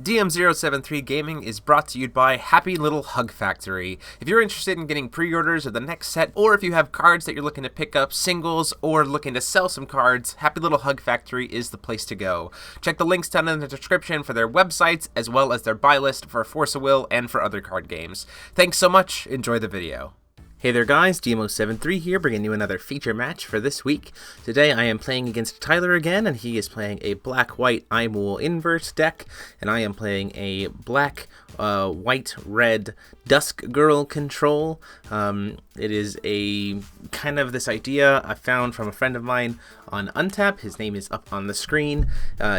DM073 Gaming is brought to you by Happy Little Hug Factory. If you're interested in getting pre-orders of the next set, or if you have cards that you're looking to pick up, singles, or looking to sell some cards, Happy Little Hug Factory is the place to go. Check the links down in the description for their websites, as well as their buy list for Force of Will and for other card games. Thanks so much, enjoy the video. Hey there guys, DM073 here, bringing you another feature match for this week. Today I am playing against Tyler again, and he is playing a black-white Aimul Inverse deck, and I am playing a black-white-red Dusk Girl control. It is a kind of this idea I found from a friend of mine on Untap. His name is up on the screen.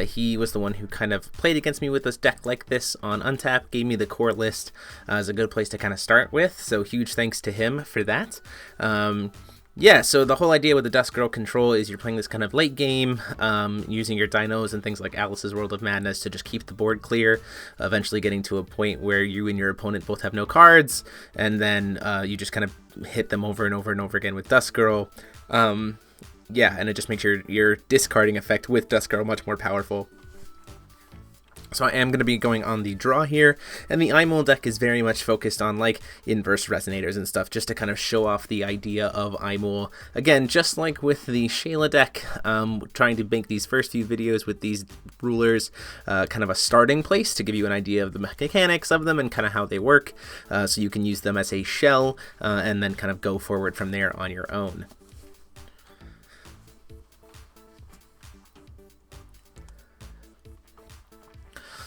He was the one who kind of played against me with this deck like this on Untap, gave me the core list as a good place to kind of start with, so huge thanks to him for that. Yeah, so the whole idea with the Dusk Girl control is you're playing this kind of late game, using your dinos and things like Alice's World of Madness to just keep the board clear, eventually getting to a point where you and your opponent both have no cards, and then you just kind of hit them over and over and over again with Dusk Girl. Yeah, and it just makes your discarding effect with Dusk Girl much more powerful. So I am going to be going on the draw here, and the Aimul deck is very much focused on like inverse resonators and stuff, just to kind of show off the idea of Aimul. Again, just like with the Shayla deck, trying to make these first few videos with these rulers kind of a starting place to give you an idea of the mechanics of them and kind of how they work, so you can use them as a shell and then kind of go forward from there on your own.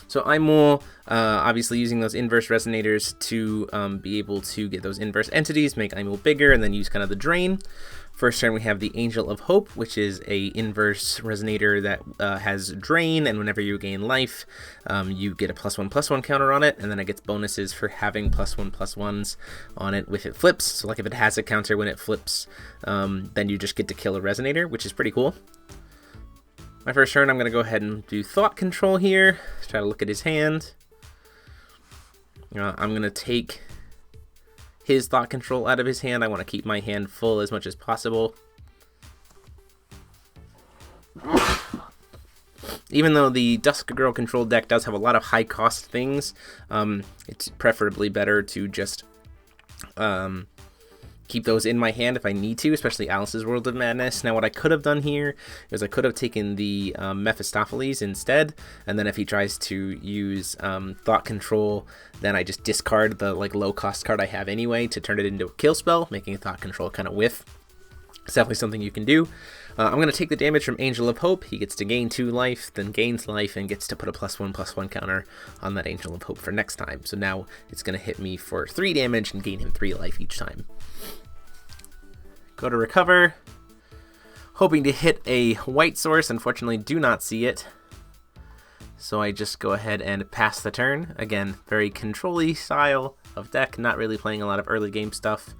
So Aimul, obviously using those inverse resonators to be able to get those inverse entities, make Aimul bigger, and then use kind of the drain. First turn we have the Angel of Hope, which is a inverse resonator that has drain, and whenever you gain life, you get a +1/+1 counter on it, and then it gets bonuses for having +1/+1s on it if it flips. So like if it has a counter when it flips, then you just get to kill a resonator, which is pretty cool. My first turn, I'm going to go ahead and do Thought Control here, try to look at his hand. I'm going to take his Thought Control out of his hand. I want to keep my hand full as much as possible. Even though the Dusk Girl control deck does have a lot of high cost things, it's preferably better to just keep those in my hand if I need to, especially Alice's World of Madness. Now what I could have done here is I could have taken the Mephistopheles instead, and then if he tries to use Thought Control, then I just discard the like low cost card I have anyway to turn it into a kill spell, making a Thought Control kind of whiff. It's definitely something you can do. I'm going to take the damage from Angel of Hope. He gets to gain 2 life, then gains life, and gets to put a +1/+1 counter on that Angel of Hope for next time. So now it's going to hit me for 3 damage and gain him 3 life each time. Go to recover, hoping to hit a white source. Unfortunately, do not see it. So I just go ahead and pass the turn. Again, very control-y style of deck, not really playing a lot of early game stuff.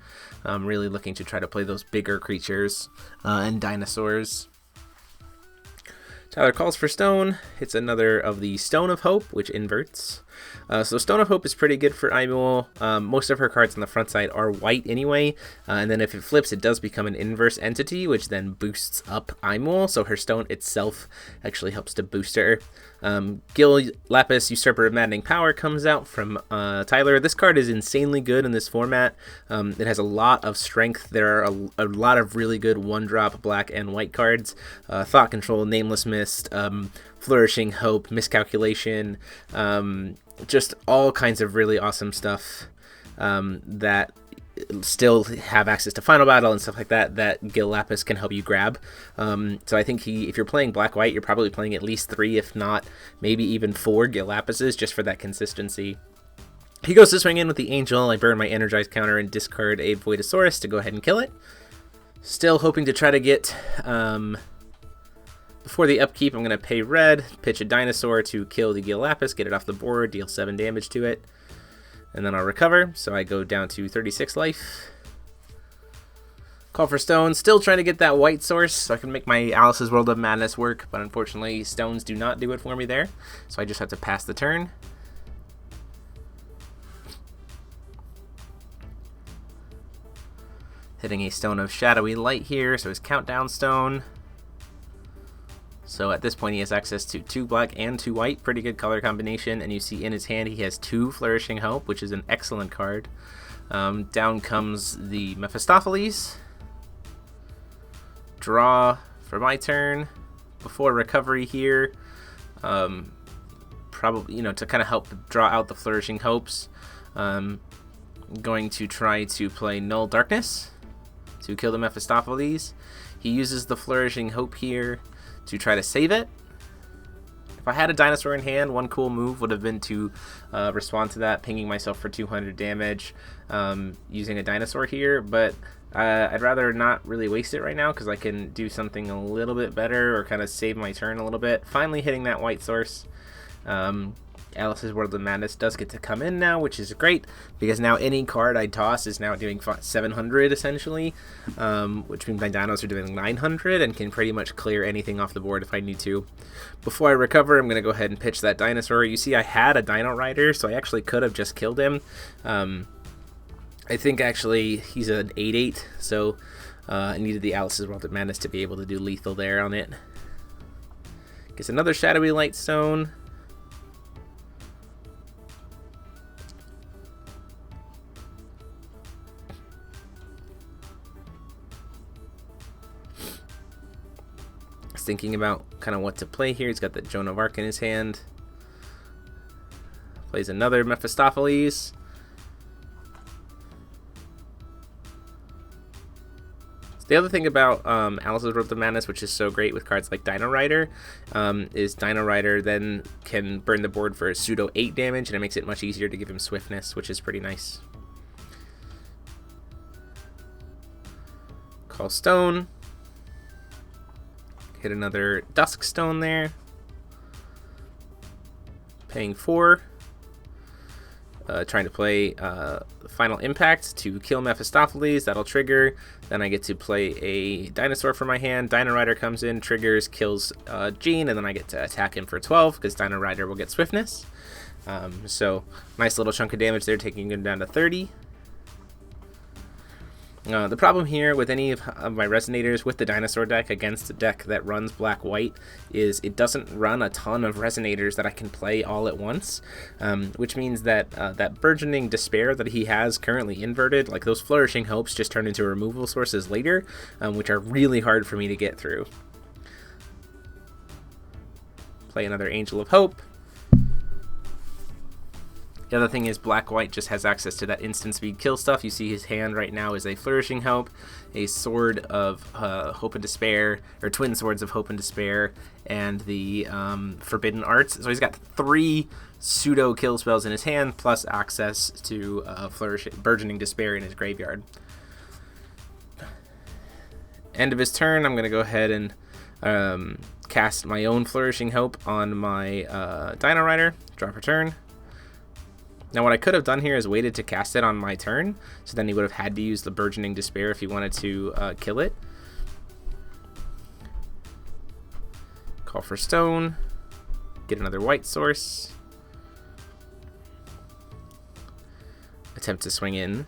Really looking to try to play those bigger creatures and dinosaurs. Tyler calls for Stone, hits another of the Stone of Hope, which inverts. So Stone of Hope is pretty good for Aimul. Most of her cards on the front side are white anyway, and then if it flips, it does become an inverse entity, which then boosts up Aimul, so her Stone itself actually helps to boost her. Gil Lapis, Usurper of Maddening Power, comes out from Tyler. This card is insanely good in this format. It has a lot of strength. There are a lot of really good one-drop black and white cards. Thought Control, Nameless Mist, Flourishing Hope, Miscalculation, just all kinds of really awesome stuff that still have access to Final Battle and stuff like that Gil Lapis can help you grab. So I think if you're playing black-white, you're probably playing at least 3, if not maybe even 4 Gil Lapises, just for that consistency. He goes to swing in with the Angel. I burn my Energized counter and discard a Voidosaurus to go ahead and kill it. Still hoping to try to get... Before the upkeep, I'm going to pay red, pitch a dinosaur to kill the Gil Lapis, get it off the board, deal 7 damage to it, and then I'll recover, so I go down to 36 life. Call for Stone, still trying to get that white source so I can make my Alice's World of Madness work, but unfortunately stones do not do it for me there, so I just have to pass the turn. Hitting a Stone of Shadowy Light here, so his Countdown Stone. So at this point he has access to 2 black and 2 white, pretty good color combination, and you see in his hand he has 2 Flourishing Hope, which is an excellent card. Down comes the Mephistopheles. Draw for my turn. Before recovery here, probably, to kind of help draw out the Flourishing Hopes, going to try to play Null Darkness to kill the Mephistopheles. He uses the Flourishing Hope here to try to save it. If I had a dinosaur in hand, one cool move would have been to respond to that, pinging myself for 200 damage using a dinosaur here, but I'd rather not really waste it right now because I can do something a little bit better or kind of save my turn a little bit. Finally hitting that white source. Alice's World of Madness does get to come in now, which is great because now any card I toss is now doing 700 essentially, which means my dinos are doing 900 and can pretty much clear anything off the board if I need to. Before I recover, I'm going to go ahead and pitch that dinosaur. You see I had a Dino Rider, so I actually could have just killed him. I think actually he's an 8/8, so I needed the Alice's World of Madness to be able to do lethal there on it. Gets another Shadowy Lightstone. Thinking about kind of what to play here. He's got the Joan of Arc in his hand. Plays another Mephistopheles. The other thing about Alice's World of Madness, which is so great with cards like Dino Rider, is Dino Rider then can burn the board for a pseudo 8 damage, and it makes it much easier to give him swiftness, which is pretty nice. Call Stone. Hit another Dusk Stone there. Paying 4. Trying to play Final Impact to kill Mephistopheles. That'll trigger. Then I get to play a dinosaur from my hand. Dino Rider comes in, triggers, kills Gene, and then I get to attack him for 12 because Dino Rider will get swiftness. So nice little chunk of damage there, taking him down to 30. The problem here with any of my Resonators with the Dinosaur deck against a deck that runs black-white is it doesn't run a ton of Resonators that I can play all at once, which means that that Burgeoning Despair that he has currently inverted, like those Flourishing Hopes just turn into removal sources later, which are really hard for me to get through. Play another Angel of Hope. The other thing is black-white just has access to that instant speed kill stuff. You see his hand right now is a Flourishing Hope, a Sword of Hope and Despair, or Twin Swords of Hope and Despair, and the Forbidden Arts. So he's got 3 pseudo kill spells in his hand, plus access to Burgeoning Despair in his graveyard. End of his turn, I'm going to go ahead and cast my own Flourishing Hope on my Dino Rider. Drop a turn. Now what I could have done here is waited to cast it on my turn, so then he would have had to use the Burgeoning Despair if he wanted to kill it. Call for Stone. Get another white source. Attempt to swing in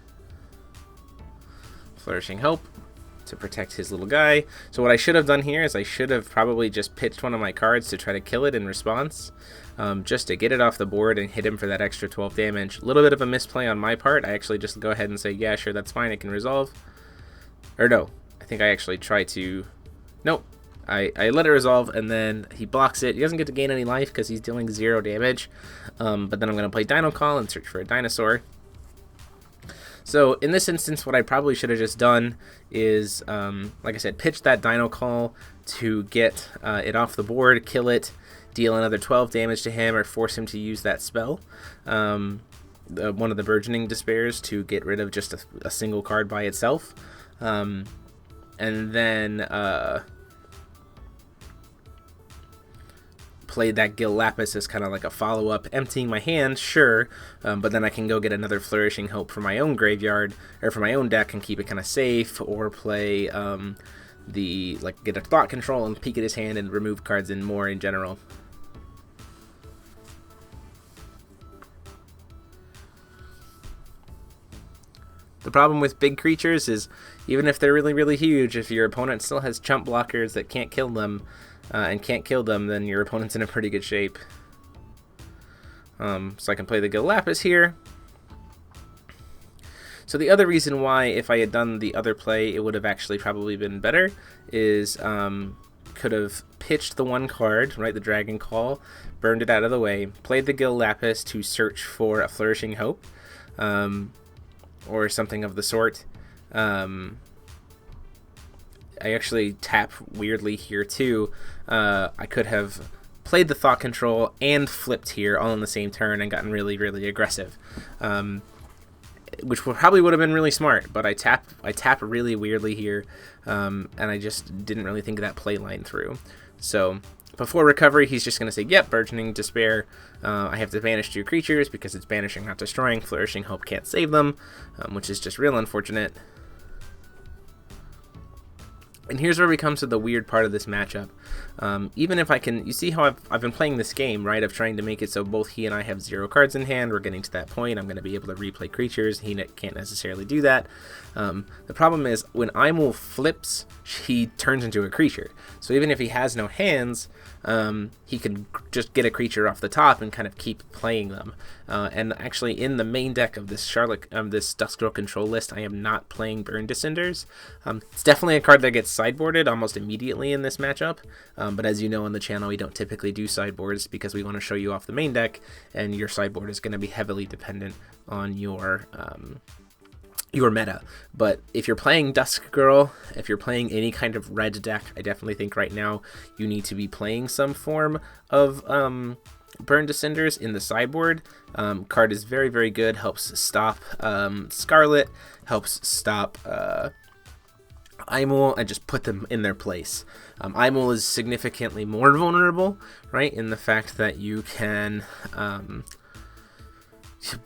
Flourishing Hope to protect his little guy. So what I should have done here is I should have probably just pitched one of my cards to try to kill it in response, just to get it off the board and hit him for that extra 12 damage. A little bit of a misplay on my part. I actually just go ahead and say, yeah, sure, that's fine, it can resolve. Or no, I think I actually try to... Nope. I let it resolve, and then he blocks it. He doesn't get to gain any life because he's dealing 0 damage. But then I'm going to play Dino Call and search for a dinosaur. So in this instance, what I probably should have just done is, like I said, pitch that Dino Call to get it off the board, kill it, deal another 12 damage to him, or force him to use that spell. One of the Burgeoning Despairs to get rid of just a single card by itself. And then played that Gil Lapis as kind of like a follow-up, emptying my hand, sure, but then I can go get another Flourishing Hope for my own graveyard, or for my own deck, and keep it kind of safe, or play get a Thought Control and peek at his hand and remove cards in more in general. The problem with big creatures is even if they're really, really huge, if your opponent still has chump blockers that can't kill them, then your opponent's in a pretty good shape. So I can play the Gil Lapis here. So the other reason why, if I had done the other play, it would have actually probably been better, is could have pitched the one card, right, the Dragon Call, burned it out of the way, played the Gil Lapis to search for a Flourishing Hope, or something of the sort. I actually tap weirdly here too. I could have played the Thought Control and flipped here all in the same turn and gotten really, really aggressive. Which probably would have been really smart, but I tap really weirdly here, and I just didn't really think of that play line through. So before recovery, he's just going to say, yep, Burgeoning Despair. I have to banish 2 creatures because it's banishing, not destroying. Flourishing Hope can't save them, which is just real unfortunate. And here's where we come to the weird part of this matchup. Even if I can, you see how I've been playing this game, right, of trying to make it so both he and I have 0 cards in hand. We're getting to that point. I'm going to be able to replay creatures. He can't necessarily do that. The problem is when Aimul flips, he turns into a creature. So even if he has no hands, he can just get a creature off the top and kind of keep playing them. And actually, in the main deck of this this Dusk Girl control list, I am not playing Burn Descenders. It's definitely a card that gets sideboarded almost immediately in this matchup. But as you know on the channel, we don't typically do sideboards because we want to show you off the main deck, and your sideboard is going to be heavily dependent on your meta. But if you're playing Dusk Girl, if you're playing any kind of red deck, I definitely think right now you need to be playing some form of Burn Descenders in the sideboard. Card is very, very good, helps stop Scarlet, helps stop Aimul, and just put them in their place. Aimul is significantly more vulnerable, right, in the fact that you can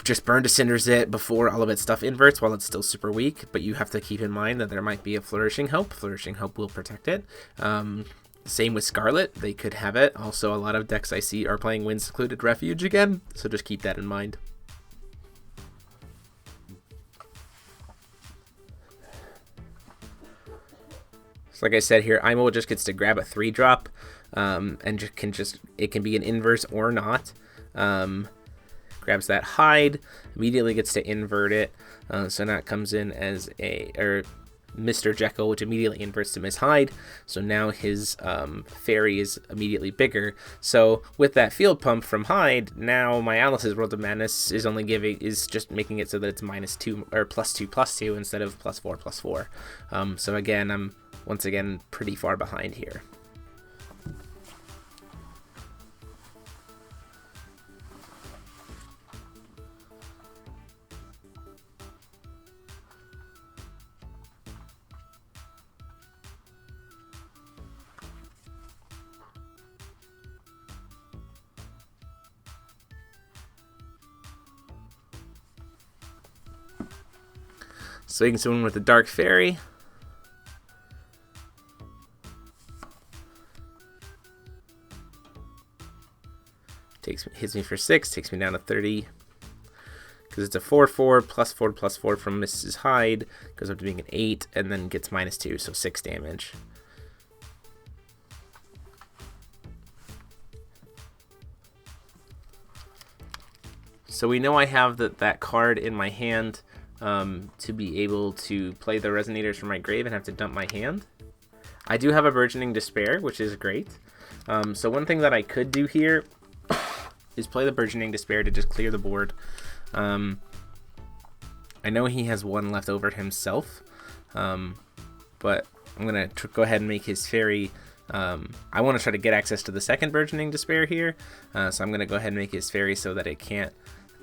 just Burn Descenders it before all of its stuff inverts while it's still super weak, but you have to keep in mind that there might be a Flourishing Hope. Flourishing Hope will protect it. Same with Scarlet, they could have it. Also, a lot of decks I see are playing Wind Secluded Refuge again, so just keep that in mind. So like I said here, Aimul just gets to grab a 3-drop, and it can be an inverse or not. Grabs that Hide, immediately gets to invert it, so now it comes in as Mr. Jekyll, which immediately inverts to Miss Hyde. So now his fairy is immediately bigger. So with that field pump from Hyde, now my Alice's World of Madness is just making it so that it's -2 or +2/+2 instead of +4/+4. So again, I'm once again pretty far behind here. So you can swing with the Dark Fairy. Hits me for 6, takes me down to 30. Because it's a 4/4 +4/+4 from Mrs. Hyde. Goes up to being an 8 and then gets -2, so 6 damage. So we know I have that card in my hand to be able to play the Resonators from my grave and have to dump my hand. I do have a Burgeoning Despair, which is great. So one thing that I could do here is play the Burgeoning Despair to just clear the board. I know he has 1 left over himself, but I'm going to go ahead and make his fairy. I want to try to get access to the second Burgeoning Despair here, so I'm going to go ahead and make his fairy so that it can't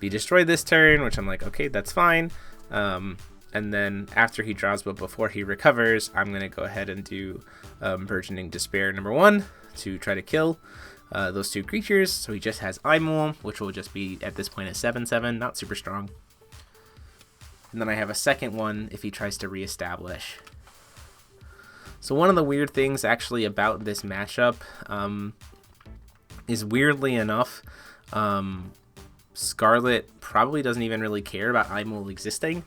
be destroyed this turn, which I'm like, okay, that's fine. And then after he draws but before he recovers, I'm going to go ahead and do Burgeoning Despair number 1 to try to kill those 2 creatures. So he just has Aimul, which will just be at this point a 7/7, not super strong. And then I have a second one if he tries to reestablish. So one of the weird things actually about this matchup is, weirdly enough, Scarlet probably doesn't even really care about Aimul existing.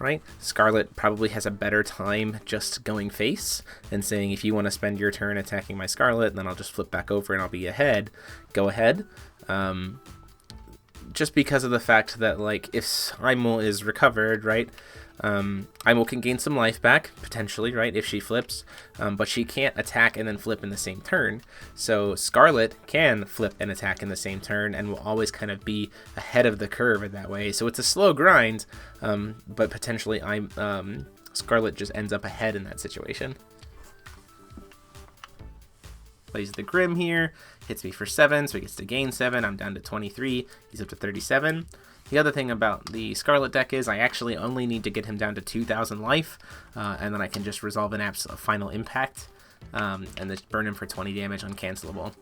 right? Scarlet probably has a better time just going face and saying, if you want to spend your turn attacking my Scarlet, then I'll just flip back over and I'll be ahead. Go ahead. Just because of the fact that, like, if Aimul is recovered, right, Aimul can gain some life back, potentially, right, if she flips, but she can't attack and then flip in the same turn. So Scarlet can flip and attack in the same turn and will always kind of be ahead of the curve in that way. So it's a slow grind, but potentially Scarlet just ends up ahead in that situation. Plays the Grim here, hits me for 7, so he gets to gain 7. I'm down to 23. He's up to 37. The other thing about the Scarlet deck is I actually only need to get him down to 2,000 life, and then I can just resolve an final impact, and just burn him for 20 damage uncancelable.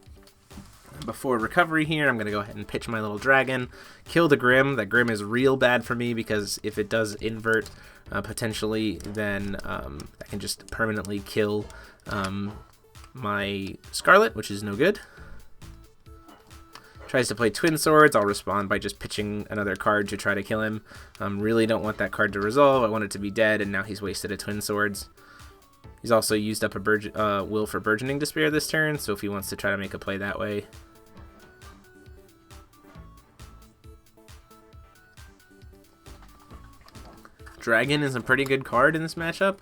Before recovery here, I'm going to go ahead and pitch my little dragon, kill the Grim. That Grim is real bad for me because if it does invert, potentially, then I can just permanently kill my Scarlet, which is no good. Tries to play Twin Swords. I'll respond by just pitching another card to try to kill him. Really don't want that card to resolve. I want it to be dead, and now he's wasted a Twin Swords. He's also used up a Will for Burgeoning Despair this turn, so if he wants to try to make a play that way. Dragon is a pretty good card in this matchup,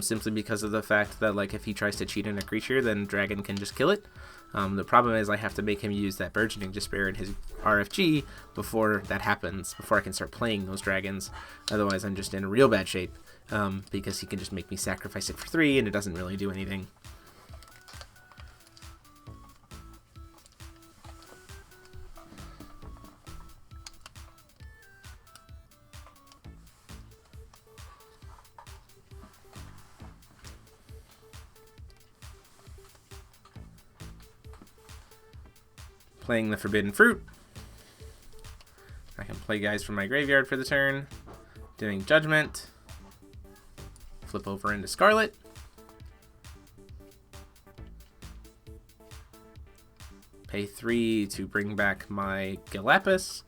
simply because of the fact that, like, if he tries to cheat in a creature, then Dragon can just kill it. The problem is I have to make him use that Burgeoning Despair in his RFG before that happens, before I can start playing those dragons. Otherwise, I'm just in real bad shape, because he can just make me sacrifice it for 3, and it doesn't really do anything. Playing the Forbidden Fruit. I can play guys from my graveyard for the turn. Doing Judgment. Flip over into Scarlet. Pay 3 to bring back my Galapis.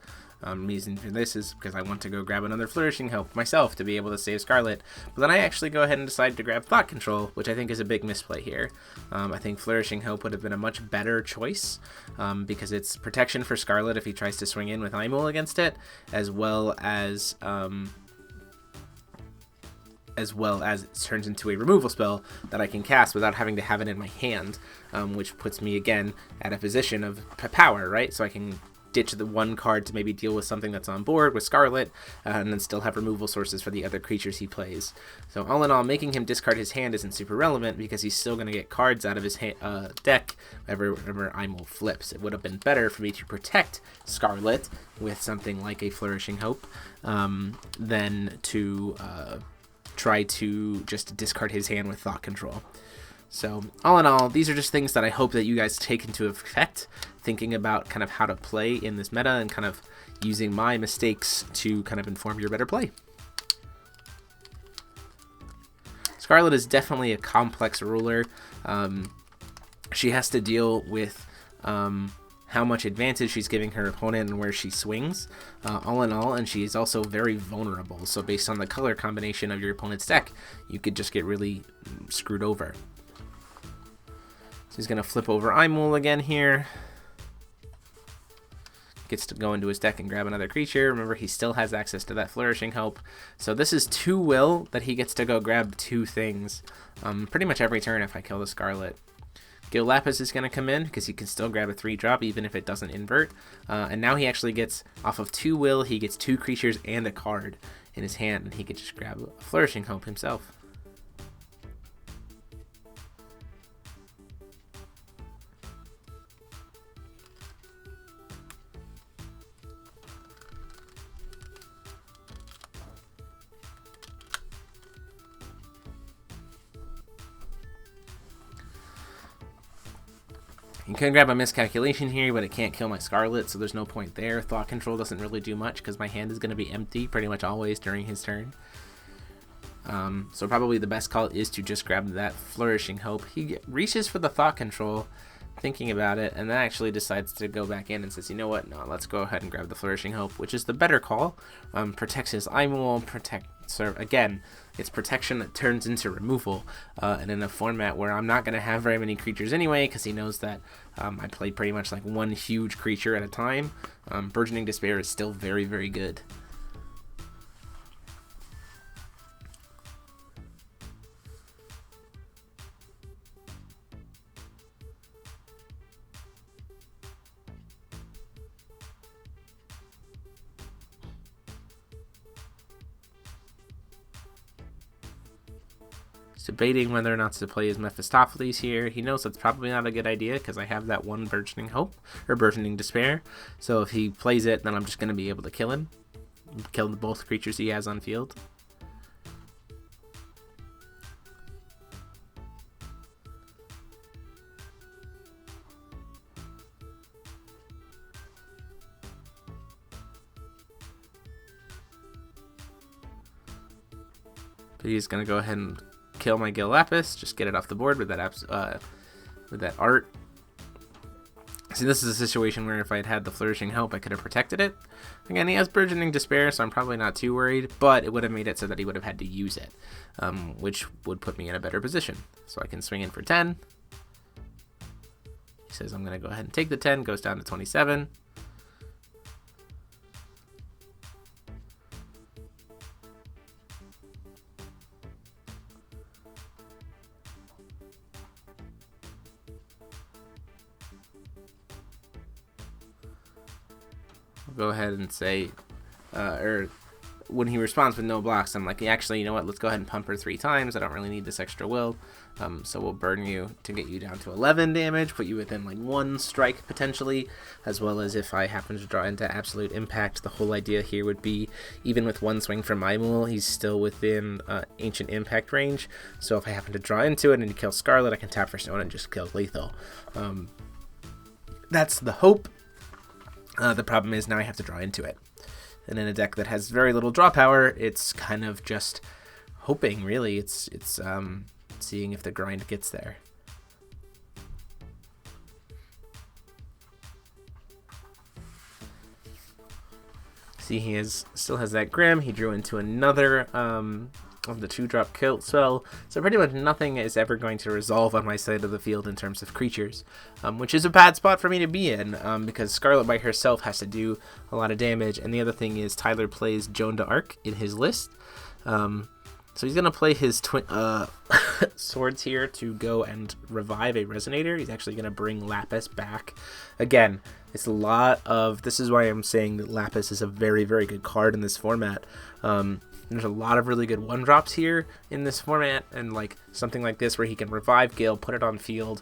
Reason for this is because I want to go grab another Flourishing Hope myself to be able to save Scarlet. But then I actually go ahead and decide to grab Thought Control, which I think is a big misplay here. I think Flourishing Hope would have been a much better choice, because it's protection for Scarlet if he tries to swing in with Aimul against it, as well as it turns into a removal spell that I can cast without having to have it in my hand, which puts me again at a position of power, right? So I can ditch the one card to maybe deal with something that's on board with Scarlet, and then still have removal sources for the other creatures he plays. So all in all, making him discard his hand isn't super relevant because he's still going to get cards out of his deck whenever Aimul flips. It would have been better for me to protect Scarlet with something like a Flourishing Hope than to try to just discard his hand with Thought Control. So all in all, these are just things that I hope that you guys take into effect, thinking about kind of how to play in this meta and kind of using my mistakes to kind of inform your better play. Scarlet is definitely a complex ruler. She has to deal with how much advantage she's giving her opponent and where she swings, all in all, and she's also very vulnerable. So based on the color combination of your opponent's deck, you could just get really screwed over. He's going to flip over Aimul again here. Gets to go into his deck and grab another creature. Remember, he still has access to that Flourishing Hope. So this is 2 will that he gets to go grab 2 things pretty much every turn if I kill the Scarlet. Gil Lapis is going to come in because he can still grab a 3-drop even if it doesn't invert. And now he actually gets, off of 2 will, he gets 2 creatures and a card in his hand, and he could just grab a Flourishing Hope himself. You can grab a Miscalculation here, but it can't kill my Scarlet, so there's no point there. Thought Control doesn't really do much because my hand is going to be empty pretty much always during his turn. So probably the best call is to just grab that Flourishing Hope. He reaches for the Thought Control, thinking about it, and then actually decides to go back in and says, you know what, no, let's go ahead and grab the Flourishing Hope, which is the better call. Protects his Aimul, So again, it's protection that turns into removal, and in a format where I'm not going to have very many creatures anyway, because he knows that I play pretty much like one huge creature at a time. Burgeoning Despair is still very, very good. Debating whether or not to play his Mephistopheles here. He knows that's probably not a good idea because I have that one Burgeoning Hope, or Burgeoning Despair. So if he plays it, then I'm just going to be able to kill him. Kill both creatures he has on field. But he's going to go ahead and kill my Gil Lapis, just get it off the board with that art. See, this is a situation where if I had had the Flourishing Hope, I could have protected it. Again, he has Burgeoning Despair, so I'm probably not too worried, but it would have made it so that he would have had to use it, which would put me in a better position. So I can swing in for 10. He says I'm going to go ahead and take the 10, goes down to 27. Go ahead and say, or when he responds with no blocks, I'm like, actually, you know what, let's go ahead and pump her 3 times. I don't really need this extra will. So we'll burn you to get you down to 11 damage, put you within like 1 strike potentially, as well as if I happen to draw into Absolute Impact. The whole idea here would be, even with 1 swing from Aimul, he's still within Ancient Impact range. So if I happen to draw into it and he kills Scarlet, I can tap for stone and just kill lethal. That's the hope. The problem is now I have to draw into it. And in a deck that has very little draw power, it's kind of just hoping, really. It's seeing if the grind gets there. See, he still has that Grim. He drew into another of the 2-drop kill spell, so pretty much nothing is ever going to resolve on my side of the field in terms of creatures, which is a bad spot for me to be in, because Scarlet by herself has to do a lot of damage, and the other thing is Tyler plays Joan d'Arc in his list, so he's going to play his swords here to go and revive a Resonator. He's actually going to bring Lapis back. Again, it's a lot of, this is why I'm saying that Lapis is a very, very good card in this format. There's a lot of really good 1-drops here in this format, and like something like this where he can revive Gale, put it on field.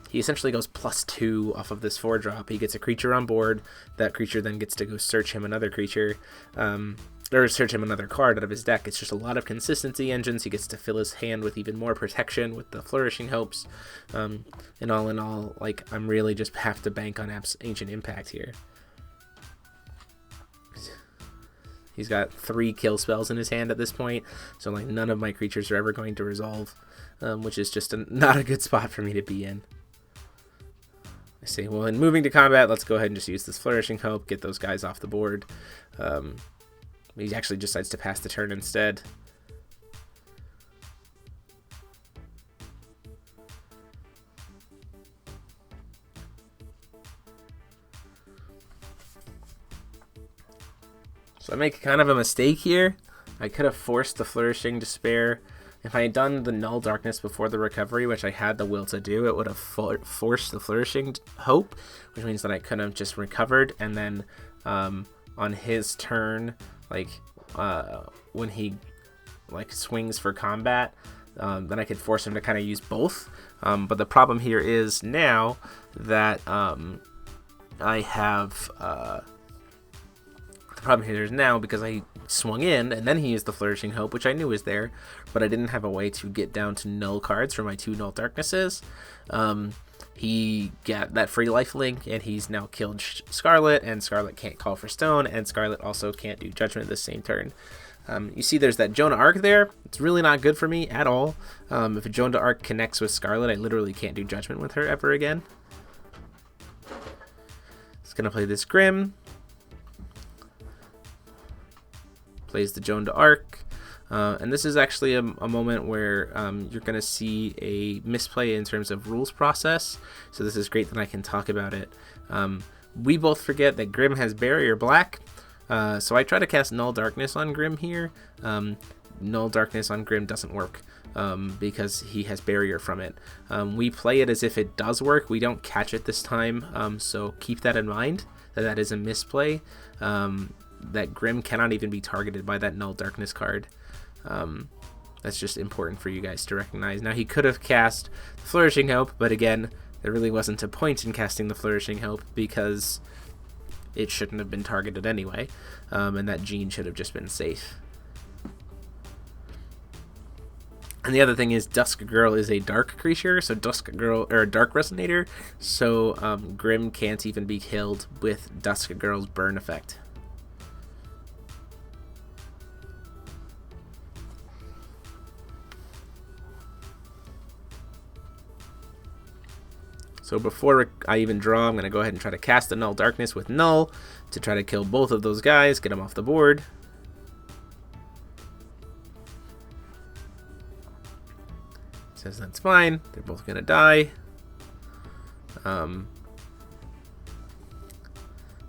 He essentially goes +2 off of this 4-drop. He gets a creature on board. That creature then gets to go search him another creature, or search him another card out of his deck. It's just a lot of consistency engines. He gets to fill his hand with even more protection with the Flourishing Hopes. And all in all, like, I'm really just have to bank on Ancient Impact here. He's got 3 kill spells in his hand at this point, so like none of my creatures are ever going to resolve, which is just not a good spot for me to be in. I say, well, in moving to combat, let's go ahead and just use this Flourishing Hope, get those guys off the board. He actually decides to pass the turn instead. So I make kind of a mistake here. I could have forced the Flourishing Despair. If I had done the Null Darkness before the recovery, which I had the will to do, it would have forced the Flourishing Hope, which means that I could have just recovered, and then on his turn, like when he like swings for combat, then I could force him to kind of use both. But the problem here is now that I have the problem here is now because I swung in and then he used the Flourishing Hope, which I knew was there, but I didn't have a way to get down to null cards for my 2 Null Darknesses. He got that free lifelink, and he's now killed Scarlet, and Scarlet can't call for stone, and Scarlet also can't do Judgment this same turn. You see there's that Joan d'Arc there. It's really not good for me at all. If a Joan d'Arc connects with Scarlet, I literally can't do Judgment with her ever again. It's going to play this Grim. Plays the Joan d'Arc. And this is actually a moment where you're going to see a misplay in terms of rules process. So this is great that I can talk about it. We both forget that Grim has Barrier Black. So I try to cast Null Darkness on Grim here. Null Darkness on Grim doesn't work because he has Barrier from it. We play it as if it does work. We don't catch it this time. So keep that in mind, that is a misplay. That Grim cannot even be targeted by that Null Darkness card. That's just important for you guys to recognize. Now, he could have cast Flourishing Hope, but again, there really wasn't a point in casting the Flourishing Hope because it shouldn't have been targeted anyway, and that Gene should have just been safe. And the other thing is Dusk Girl is a dark creature, so Dusk Girl, or a dark resonator, so Grim can't even be killed with Dusk Girl's burn effect. So before I even draw, I'm going to go ahead and try to cast a Null Darkness with Null to try to kill both of those guys, get them off the board. Says that's fine. They're both going to die. But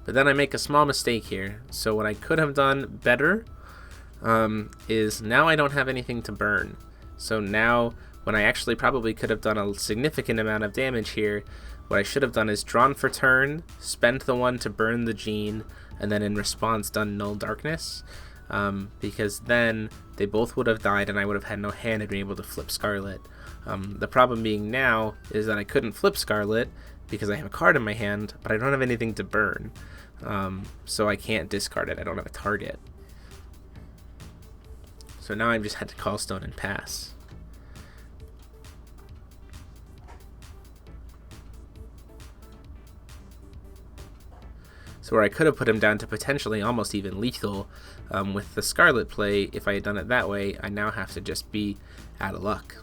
then I make a small mistake here. So what I could have done better is now I don't have anything to burn. So now, when I actually probably could have done a significant amount of damage here, what I should have done is drawn for turn, spent the one to burn the Gene, and then in response done Null Darkness, because then they both would have died and I would have had no hand and been able to flip Scarlet. The problem being now is that I couldn't flip Scarlet because I have a card in my hand, but I don't have anything to burn, so I can't discard it. I don't have a target. So now I've just had to call Stone and pass. So where I could have put him down to potentially almost even lethal with the Scarlet play, if I had done it that way, I now have to just be out of luck.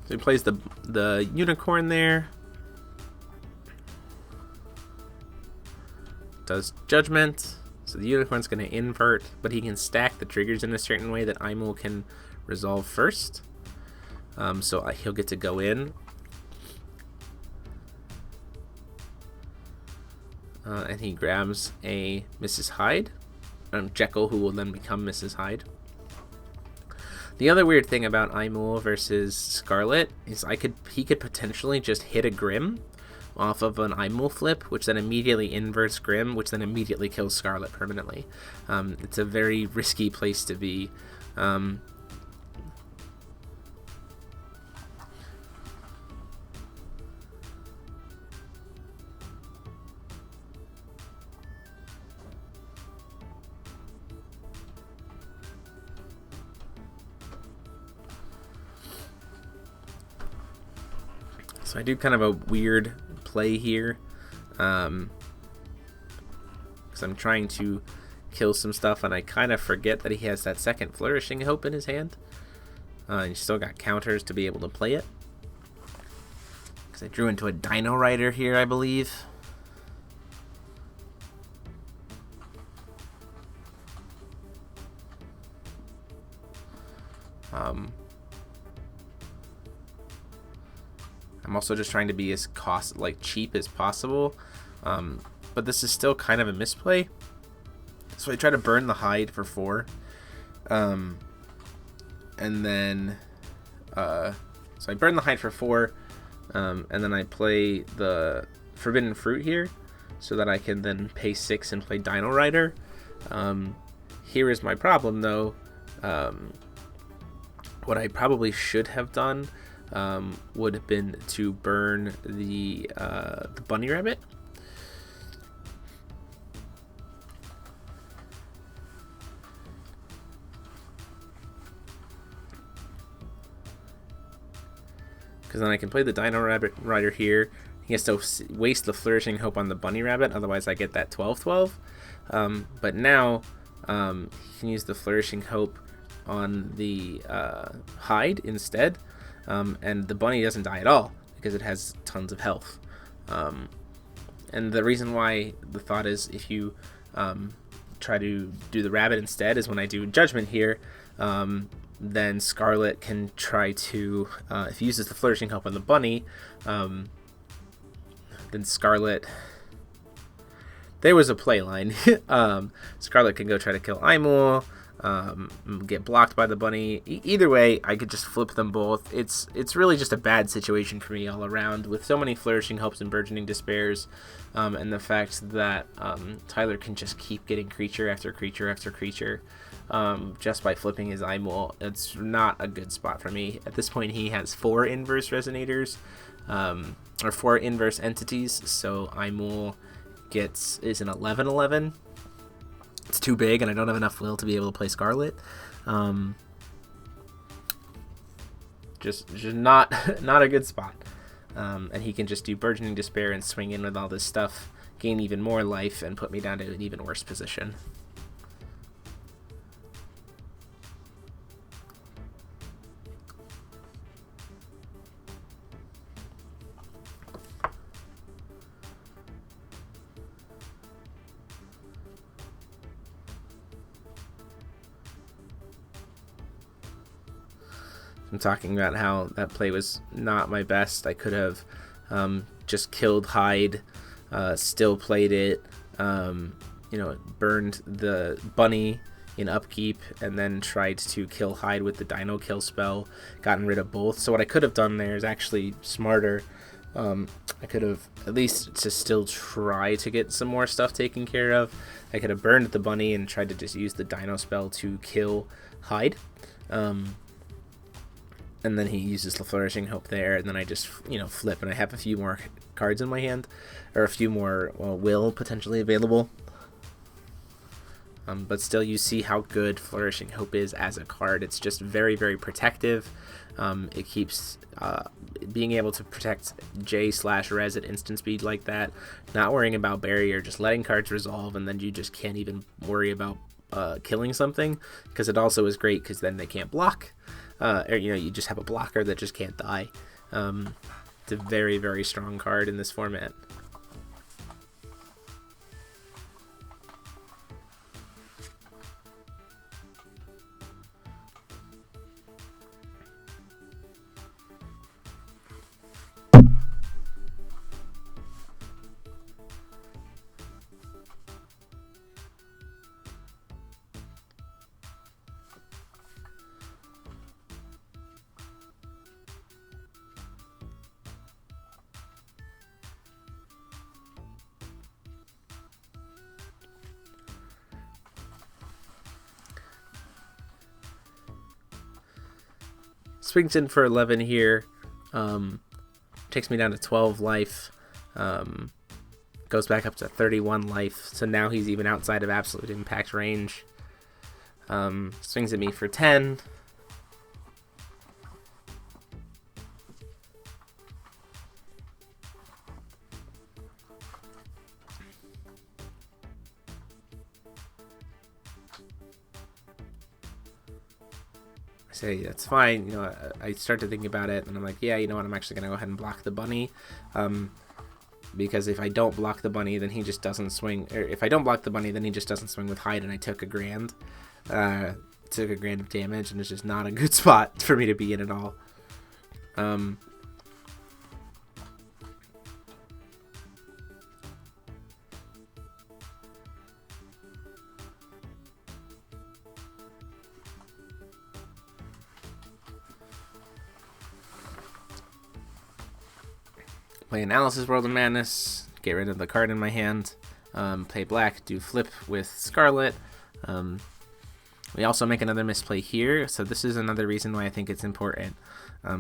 So he plays the unicorn there. Does Judgment. So the unicorn's going to invert, but he can stack the triggers in a certain way that Aimul can resolve first. So he'll get to go in. And he grabs a Mrs. Hyde. Jekyll, who will then become Mrs. Hyde. The other weird thing about Aimul versus Scarlet is he could potentially just hit a Grim off of an Aimul flip, which then immediately inverts Grim, which then immediately kills Scarlet permanently. It's a very risky place to be. So I do kind of a weird play here, because I'm trying to kill some stuff, and I kind of forget that he has that second Flourishing Hope in his hand. And he's still got counters to be able to play it. Because I drew into a Dino Rider here, I believe. I'm also just trying to be as cheap as possible, but this is still kind of a misplay. So I try to burn the Hyde for 4, and then so I burn the Hyde for 4, and then I play the Forbidden Fruit here, so that I can then pay 6 and play Dino Rider. Here is my problem though. What I probably should have done would have been to burn the bunny rabbit. Because then I can play the Dino Rabbit Rider here. He has to waste the Flourishing Hope on the bunny rabbit, otherwise I get that 12/12. But now he can use the Flourishing Hope on the hide instead, and the bunny doesn't die at all because it has tons of health. And the reason why the thought is if you try to do the rabbit instead is when I do Judgment here, then Scarlet can try to, if he uses the Flourishing Hope on the bunny, then Scarlet, there was a play line. Scarlet can go try to kill Aimul, get blocked by the bunny. Either way, I could just flip them both. It's really just a bad situation for me all around, with so many Flourishing Hopes and Burgeoning Despairs, and the fact that Tyler can just keep getting creature after creature after creature just by flipping his Aimul. It's not a good spot for me. At this point, he has 4 Inverse Resonators, or 4 Inverse Entities, so Aimul is an 11/11. It's too big, and I don't have enough will to be able to play Scarlet. Just not a good spot. And he can just do Burgeoning Despair and swing in with all this stuff, gain even more life, and put me down to an even worse position. I'm talking about how that play was not my best. I could have just killed Hyde, still played it, burned the bunny in upkeep, and then tried to kill Hyde with the Dino Kill spell, gotten rid of both. So what I could have done there is actually smarter. I could have, at least to still try to get some more stuff taken care of, I could have burned the bunny and tried to just use the Dino spell to kill Hyde. And then he uses the Flourishing Hope there, and then I just, flip, and I have a few more cards in my hand, or a few more will potentially available. But still, you see how good Flourishing Hope is as a card. It's just very, very protective. It keeps being able to protect J/Res at instant speed like that, not worrying about barrier, just letting cards resolve, and then you just can't even worry about killing something, because it also is great because then they can't block. Or you just have a blocker that just can't die. It's a very, very strong card in this format. Swings in for 11 here, takes me down to 12 life, goes back up to 31 life, so now he's even outside of absolute impact range. Swings at me for 10. Say that's fine. I start to think about it, and I'm like, yeah, you know what? I'm actually gonna go ahead and block the bunny, because if I don't block the bunny, then he just doesn't swing. Or if I don't block the bunny, then he just doesn't swing with Hyde, and I took a grand, of damage, and it's just not a good spot for me to be in at all. Play Analysis World of Madness, get rid of the card in my hand, play black, do flip with Scarlet. We also make another misplay here, so this is another reason why I think it's important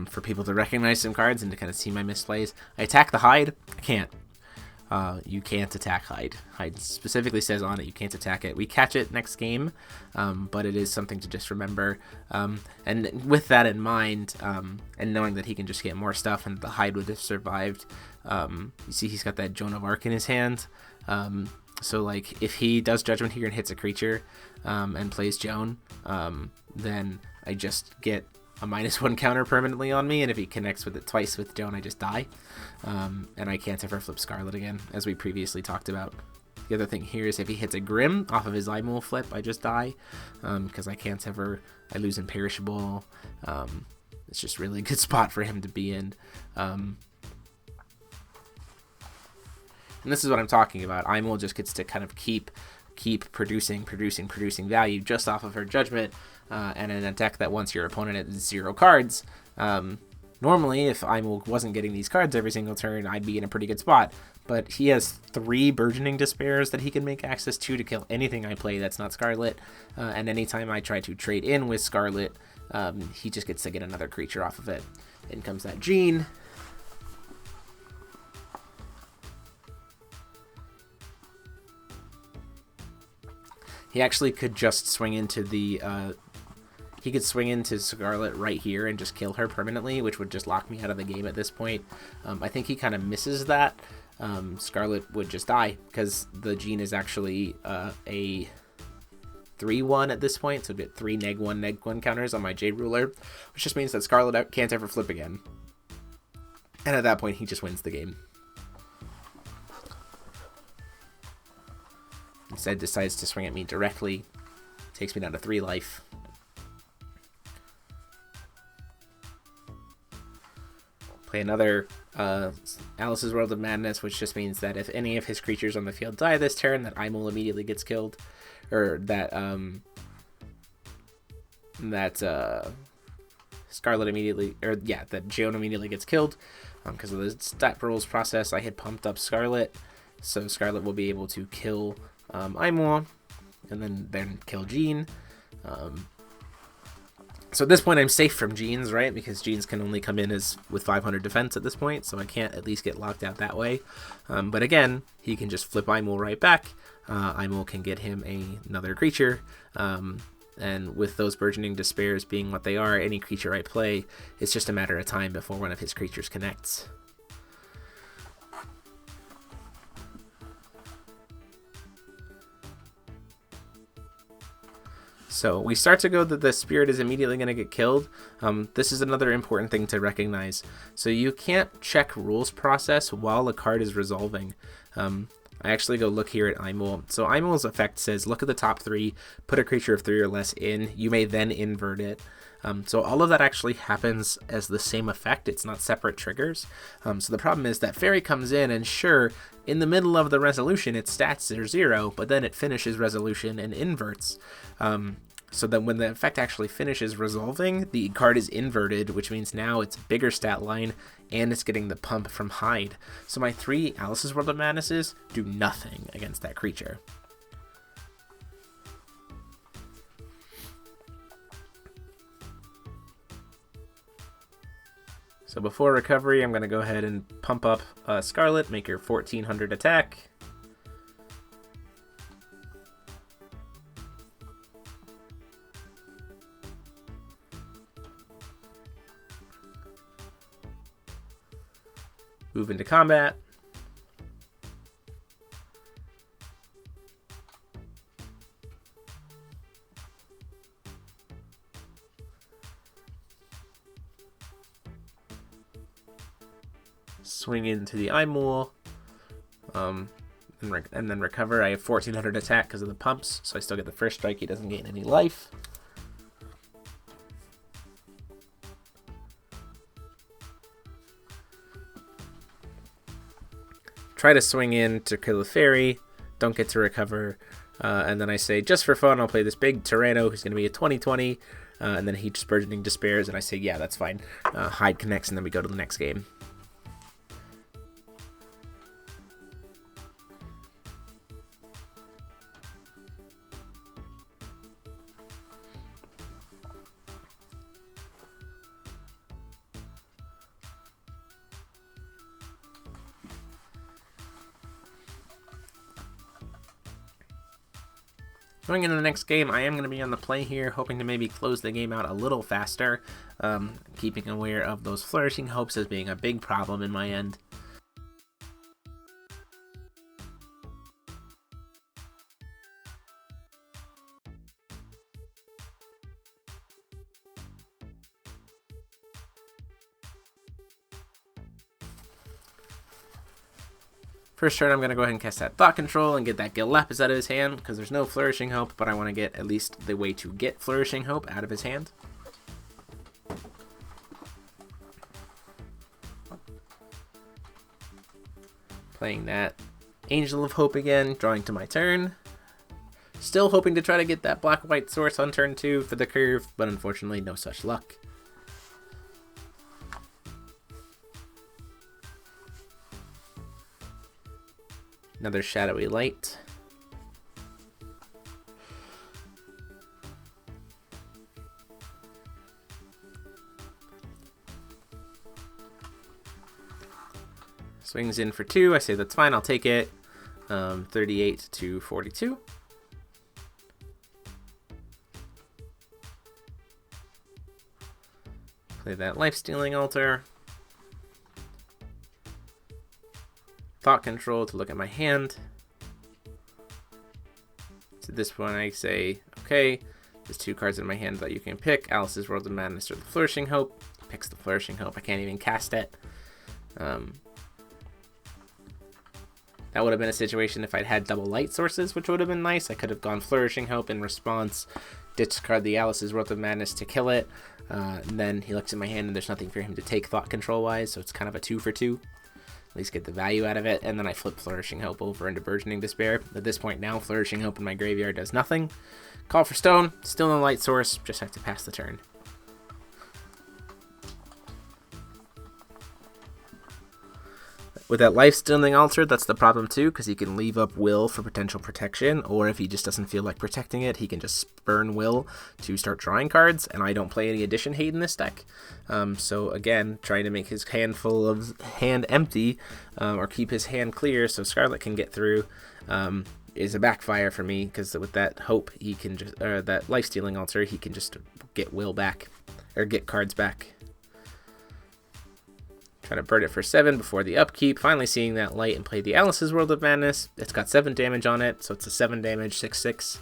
for people to recognize some cards and to kind of see my misplays. I attack the Hyde. I can't. You can't attack Hyde. Hyde specifically says on it you can't attack it. We catch it next game, but it is something to just remember. And with that in mind, and knowing that he can just get more stuff and the Hyde would have survived, you see he's got that Joan of Arc in his hand. So like if he does Judgment here and hits a creature and plays Joan, then I just get a -1 counter permanently on me, and if he connects with it twice with Joan, I just die. And I can't ever flip Scarlet again, as we previously talked about. The other thing here is if he hits a Grim off of his Aimul flip, I just die, because I can't ever, I lose Imperishable. It's just really a good spot for him to be in. And this is what I'm talking about. Aimul just gets to kind of keep producing value just off of her Judgment, and in a deck that wants your opponent at 0 cards, normally if Aimul wasn't getting these cards every single turn, I'd be in a pretty good spot. But he has 3 Burgeoning Despairs that he can make access to kill anything I play that's not Scarlet, and anytime I try to trade in with Scarlet, he just gets to get another creature off of it. In comes that Jean. He actually could just swing into the, he could swing into Scarlet right here and just kill her permanently, which would just lock me out of the game at this point. I think he kind of misses that. Scarlet would just die, because the Jean is actually a 3/1 at this point, so I'd get 3 -1 counters on my Jade Ruler, which just means that Scarlet can't ever flip again. And at that point, he just wins the game. Instead, decides to swing at me directly, takes me down to 3 life. Play another Alice's World of Madness, which just means that if any of his creatures on the field die this turn, that Aimul immediately gets killed, or that Scarlet immediately, or yeah, that Joan immediately gets killed because of the stat rules process. I had pumped up Scarlet, so Scarlet will be able to kill Aimul, and then kill Jean. So at this point, I'm safe from Jeans, right? Because Jeans can only come in as with 500 defense at this point, so I can't at least get locked out that way. But again, he can just flip Aimul right back. Aimul can get him another creature, and with those Burgeoning Despairs being what they are, any creature I play, it's just a matter of time before one of his creatures connects. So we start to go that the spirit is immediately going to get killed. This is another important thing to recognize. So you can't check rules process while a card is resolving. I actually go look here at Aimul. So Aimul's effect says, look at the top 3, put a creature of 3 or less in. You may then invert it. So all of that actually happens as the same effect. It's not separate triggers. So the problem is that Fairy comes in, and sure, in the middle of the resolution, its stats are 0, but then it finishes resolution and inverts. So then when the effect actually finishes resolving, the card is inverted, which means now it's bigger stat line, and it's getting the pump from Hide. So my 3 Alice's World of Madnesses do nothing against that creature. So before recovery, I'm going to go ahead and pump up Scarlet, make her 1400 attack. Move into combat. Swing into the Aimul, and then recover. I have 1400 attack because of the pumps, so I still get the first strike. He doesn't gain any life. Try to swing in to kill the Fairy, don't get to recover, and then I say, just for fun, I'll play this big Tyranno who's going to be a 20/20, and then he just Burgeoning Despairs, and I say, yeah, that's fine. Hide connects, and then we go to the next game. Going into the next game, I am going to be on the play here, hoping to maybe close the game out a little faster, keeping aware of those Flourishing Hopes as being a big problem in my end. First turn, I'm going to go ahead and cast that Thought Control and get that Gil Lapis out of his hand, because there's no Flourishing Hope, but I want to get at least the way to get Flourishing Hope out of his hand. Playing that Angel of Hope again, drawing to my turn. Still hoping to try to get that black-white source on turn 2 for the curve, but unfortunately no such luck. Another Shadowy Light. Swings in for 2. I say that's fine, I'll take it. 38 to 42. Play that Life-Stealing Altar. Thought Control to look at my hand. So at this point I say, okay, there's 2 cards in my hand that you can pick. Alice's World of Madness or the Flourishing Hope. Picks the Flourishing Hope. I can't even cast it. That would have been a situation if I'd had double light sources, which would have been nice. I could have gone Flourishing Hope in response, discard the Alice's World of Madness to kill it. And then he looks at my hand and there's nothing for him to take Thought Control wise, so it's kind of a 2 for 2. At least get the value out of it, and then I flip Flourishing Hope over into Burgeoning Despair. At this point now, Flourishing Hope in my graveyard does nothing. Call for Stone, still no light source, just have to pass the turn. With that Life-Stealing Altar, that's the problem too, because he can leave up Will for potential protection, or if he just doesn't feel like protecting it, he can just spurn Will to start drawing cards, and I don't play any Addition Hate in this deck. So again, trying to make his hand empty, or keep his hand clear so Scarlet can get through, is a backfire for me, because with that Hope, he can just, that Life-Stealing Altar, he can just get Will back, or get cards back. Trying to burn it for 7 before the upkeep. Finally seeing that light and play the Alice's World of Madness. It's got 7 damage on it, so it's a 7 damage, 6/6.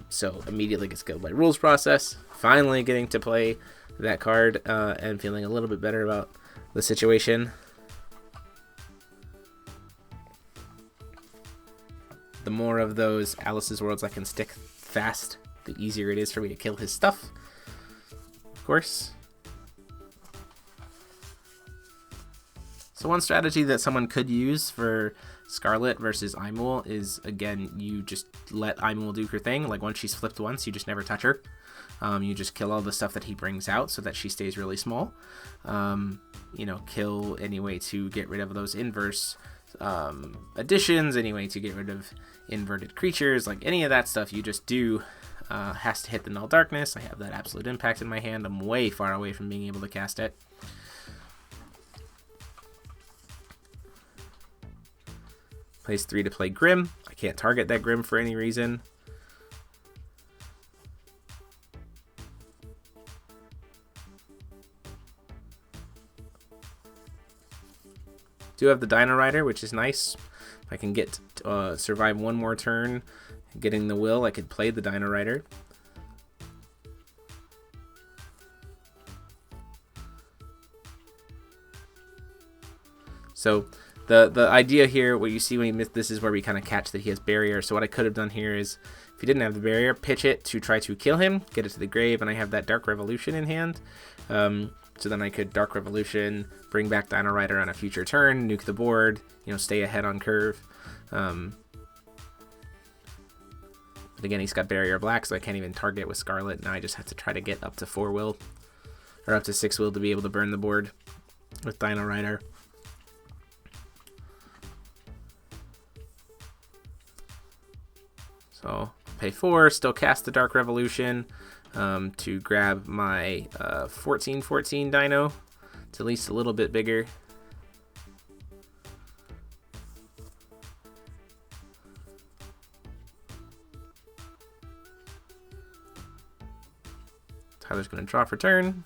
So immediately gets killed by Rules Process. Finally getting to play that card and feeling a little bit better about the situation. The more of those Alice's Worlds I can stick fast, the easier it is for me to kill his stuff. Of course. So one strategy that someone could use for Scarlet versus Aimul is, again, you just let Aimul do her thing. Like, once she's flipped once, you just never touch her. You just kill all the stuff that he brings out so that she stays really small. You know, kill any way to get rid of those inverse additions, any way to get rid of inverted creatures, like any of that stuff you just do has to hit the Null Darkness. I have that Absolute Impact in my hand. I'm way far away from being able to cast it. Plays 3 to play Grim. I can't target that Grim for any reason. Do have the Dino Rider, which is nice. If I can get survive one more turn, getting the Will, I could play the Dino Rider. So the idea here, what you see when you miss this, is where we kind of catch that he has barrier. So what I could have done here is, if he didn't have the barrier, pitch it to try to kill him, get it to the grave, and I have that Dark Revolution in hand. So then I could Dark Revolution, bring back Dino Rider on a future turn, nuke the board, you know, stay ahead on curve. But again, he's got barrier black, so I can't even target with Scarlet. Now I just have to try to get up to 4 will, or up to 6 will, to be able to burn the board with Dino Rider. So pay 4, still cast the Dark Revolution to grab my 14/14 Dino. It's at least a little bit bigger. Tyler's going to draw for turn.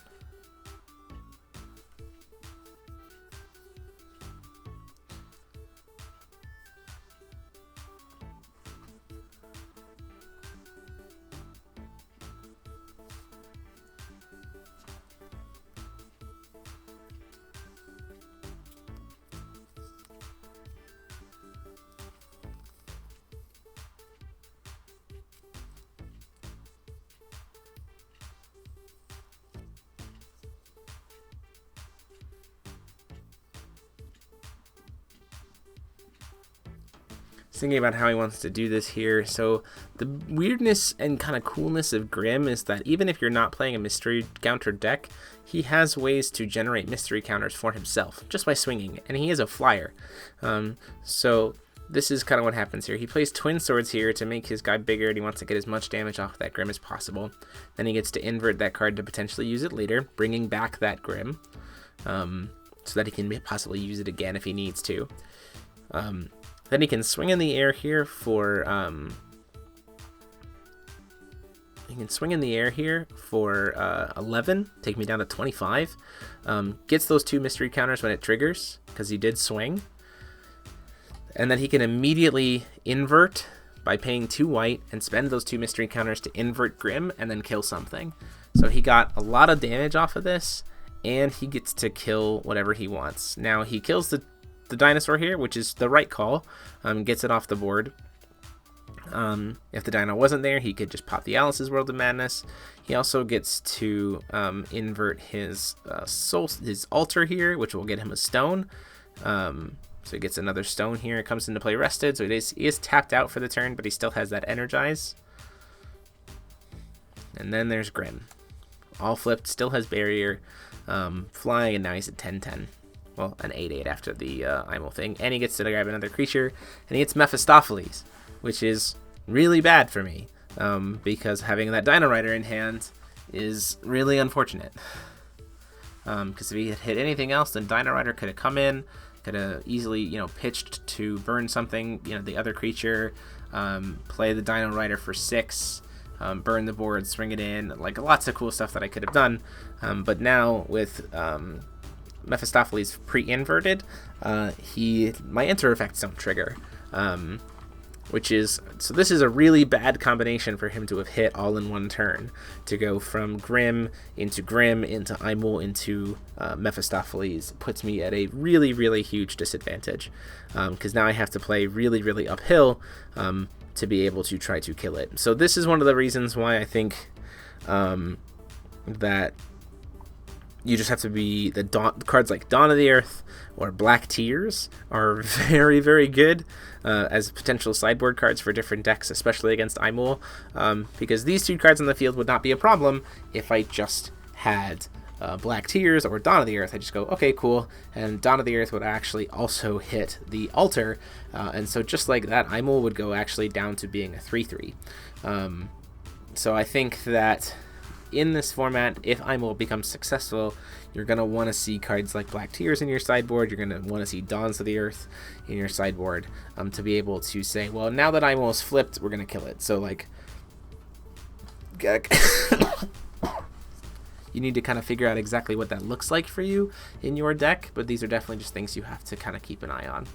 thinking about how he wants to do this here. So the weirdness and kind of coolness of Grim is that even if you're not playing a mystery counter deck, he has ways to generate mystery counters for himself just by swinging it, and he is a flyer. So this is kind of what happens here. He plays Twin Swords here to make his guy bigger, and he wants to get as much damage off that Grim as possible. Then he gets to invert that card to potentially use it later, bringing back that Grim, so that he can possibly use it again if he needs to. Then he can swing in the air here for 11, take me down to 25. Gets those 2 mystery counters when it triggers, because he did swing. And then he can immediately invert by paying 2 white and spend those 2 mystery counters to invert Grim and then kill something. So he got a lot of damage off of this, and he gets to kill whatever he wants. Now he kills the dinosaur here, which is the right call, gets it off the board. If the dino wasn't there, he could just pop the Alice's World of Madness. He also gets to invert his altar here, which will get him a stone. So he gets another stone here. It comes into play rested, so he is tapped out for the turn, but he still has that energize. And then there's Grim. All flipped, still has barrier, flying, and now he's at 10-10. Well, an 8-8 after the Aimul thing. And he gets to grab another creature, and he gets Mephistopheles, which is really bad for me, because having that Dino Rider in hand is really unfortunate. Because if he had hit anything else, then Dino Rider could have come in, could have easily, pitched to burn something, the other creature, play the Dino Rider for 6, burn the board, swing it in, like lots of cool stuff that I could have done. But now with Mephistopheles pre-inverted, my enter effects don't trigger. So this is a really bad combination for him to have hit all in one turn, to go from Grim into Aimul into Mephistopheles. Puts me at a really, really huge disadvantage, because now I have to play really, really uphill to be able to try to kill it. So this is one of the reasons why I think that you just have to be cards like Dawn of the Earth or Black Tears are very, very good as potential sideboard cards for different decks, especially against Aimul, because these 2 cards on the field would not be a problem if I just had Black Tears or Dawn of the Earth. I just go, okay, cool, and Dawn of the Earth would actually also hit the altar, and so just like that, Aimul would go actually down to being a 3/3. So I think that in this format, if Aimul becomes successful, you're going to want to see cards like Black Tears in your sideboard. You're going to want to see Dawns of the Earth in your sideboard, to be able to say, well, now that Aimul is flipped, we're going to kill it. So, like, you need to kind of figure out exactly what that looks like for you in your deck, but these are definitely just things you have to kind of keep an eye on.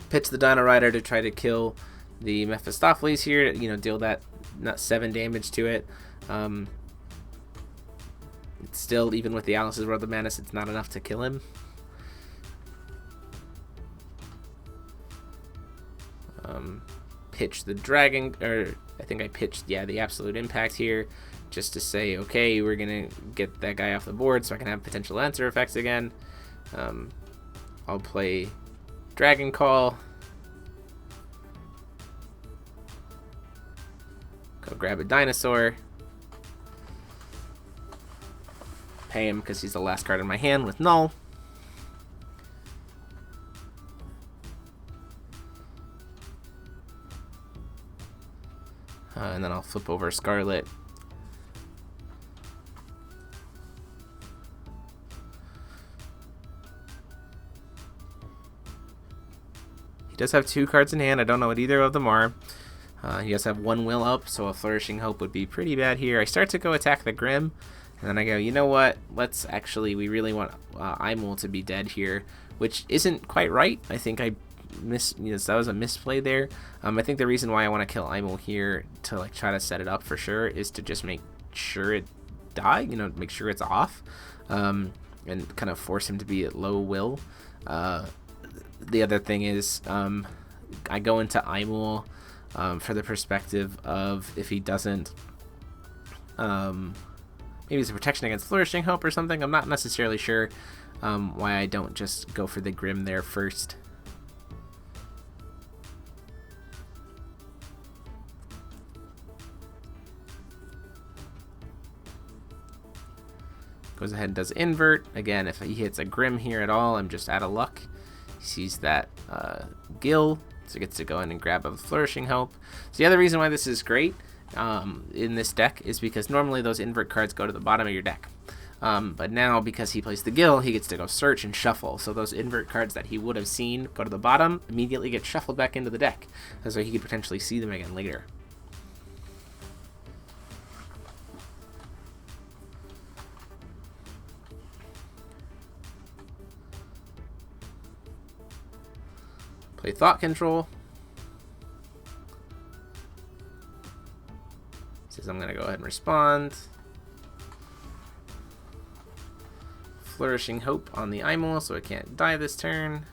Pitch the Dino Rider to try to kill the Mephistopheles here, deal that 7 damage to it. It's still, even with the Alice's World of Madness, it's not enough to kill him. Pitch the Dragon, or I think I pitched, the Absolute Impact here, just to say, okay, we're going to get that guy off the board so I can have potential answer effects again. I'll play Dragon Call. Go grab a dinosaur. Pay him because he's the last card in my hand with Null. And then I'll flip over Scarlet. Does have 2 cards in hand. I don't know what either of them are. He does have 1 will up, so a Flourishing Hope would be pretty bad here. I start to go attack the Grim, and then I go, you know what? We really want Aimul to be dead here, which isn't quite right. I think that was a misplay there. I think the reason why I want to kill Aimul here to try to set it up for sure is to just make sure it die, make sure it's off, and kind of force him to be at low will. The other thing is, I go into Aimul for the perspective of if he doesn't Maybe it's a protection against Flourishing Hope or something. I'm not necessarily sure why I don't just go for the Grim there first. Goes ahead and does invert. Again, if he hits a Grim here at all, I'm just out of luck. He sees that Gil, so gets to go in and grab a Flourishing Hope. So the other reason why this is great in this deck is because normally those invert cards go to the bottom of your deck. But now, because he plays the Gil, he gets to go search and shuffle. So those invert cards that he would have seen go to the bottom immediately get shuffled back into the deck. So he could potentially see them again later. Play Thought Control. Says I'm going to go ahead and respond. Flourishing Hope on the Aimul, so it can't die this turn.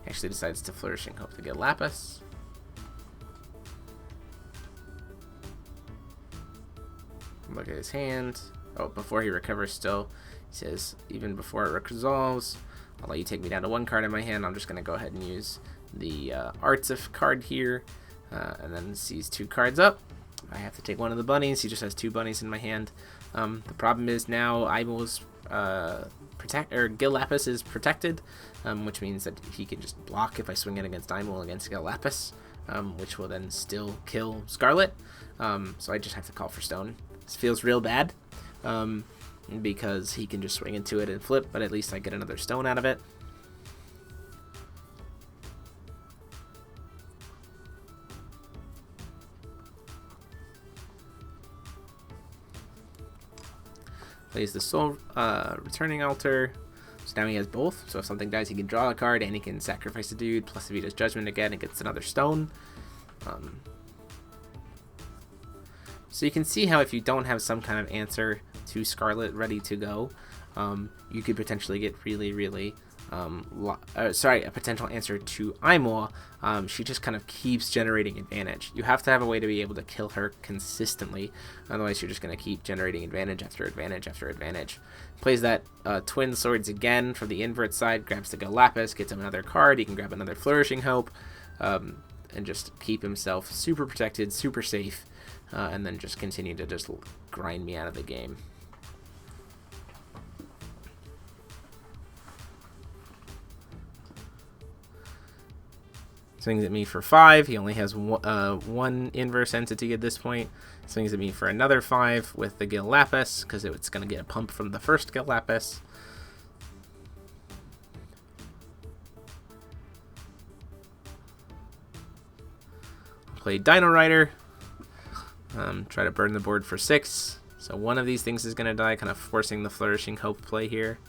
Actually decides to Flourishing Hope to get Lapis. Look at his hand. Oh, before he recovers still, he says, even before it resolves, I'll let you take me down to 1 card in my hand. I'm just going to go ahead and use the Arts of card here, and then sees 2 cards up. I have to take one of the bunnies. He just has 2 bunnies in my hand. The problem is now Aimul's Gil Lapis is protected, which means that he can just block if I swing it against Aimul against Gil Lapis, which will then still kill Scarlet. So I just have to call for stone. This feels real bad. Because he can just swing into it and flip, but at least I get another stone out of it. Plays the Soul Returning Altar. So now he has both. So if something dies, he can draw a card and he can sacrifice a dude. Plus, if he does Judgment again, it gets another stone. So you can see how if you don't have some kind of answer to Scarlet ready to go, you could potentially get really a potential answer to Aimul. She just kind of keeps generating advantage. You have to have a way to be able to kill her consistently, otherwise you're just going to keep generating advantage after advantage after advantage. Plays that Twin Swords again for the invert side, grabs the Gil Lapis, gets him another card, he can grab another Flourishing Hope, and just keep himself super protected, super safe, and then just continue to just grind me out of the game. Swings at me for 5. He only has one inverse entity at this point. Swings at me for another 5 with the Gil Lapis, because it's going to get a pump from the first Gil Lapis. Play Dino Rider. Try to burn the board for 6. So one of these things is going to die, kind of forcing the Flourishing Hope play here.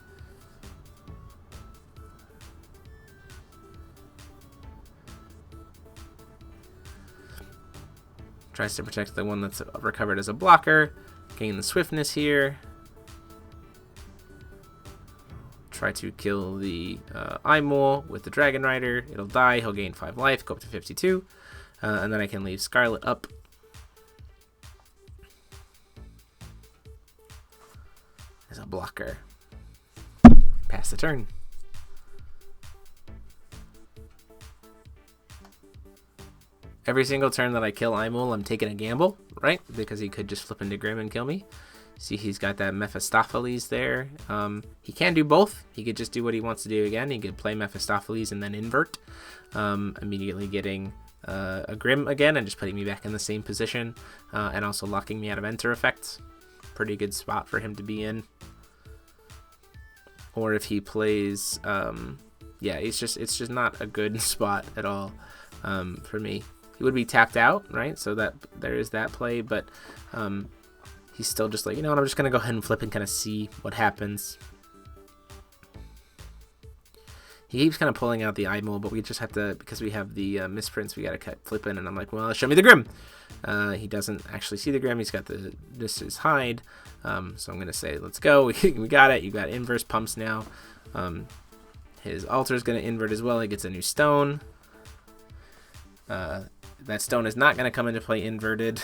Tries to protect the one that's recovered as a blocker. Gain the swiftness here. Try to kill the Aimul with the Dragon Rider. It'll die. He'll gain 5 life, go up to 52. And then I can leave Scarlet up. As a blocker. Pass the turn. Every single turn that I kill Aimul, I'm taking a gamble, right? Because he could just flip into Grim and kill me. See, he's got that Mephistopheles there. He can do both. He could just do what he wants to do again. He could play Mephistopheles and then invert, immediately getting a Grim again and just putting me back in the same position, and also locking me out of enter effects. Pretty good spot for him to be in. Or if he plays, yeah, it's just not a good spot at all for me. He would be tapped out, right? So that there is that play, but he's still just like, you know what, I'm just going to go ahead and flip and kind of see what happens. He keeps kind of pulling out the Aimul, but we just have to, because we have the misprints, we got to cut flipping, and I'm like, well, show me the Grim. He doesn't actually see the Grim. He's got just his hide. So I'm going to say, let's go. We got it. You got inverse pumps now. His altar is going to invert as well. He gets a new stone. that stone is not going to come into play inverted,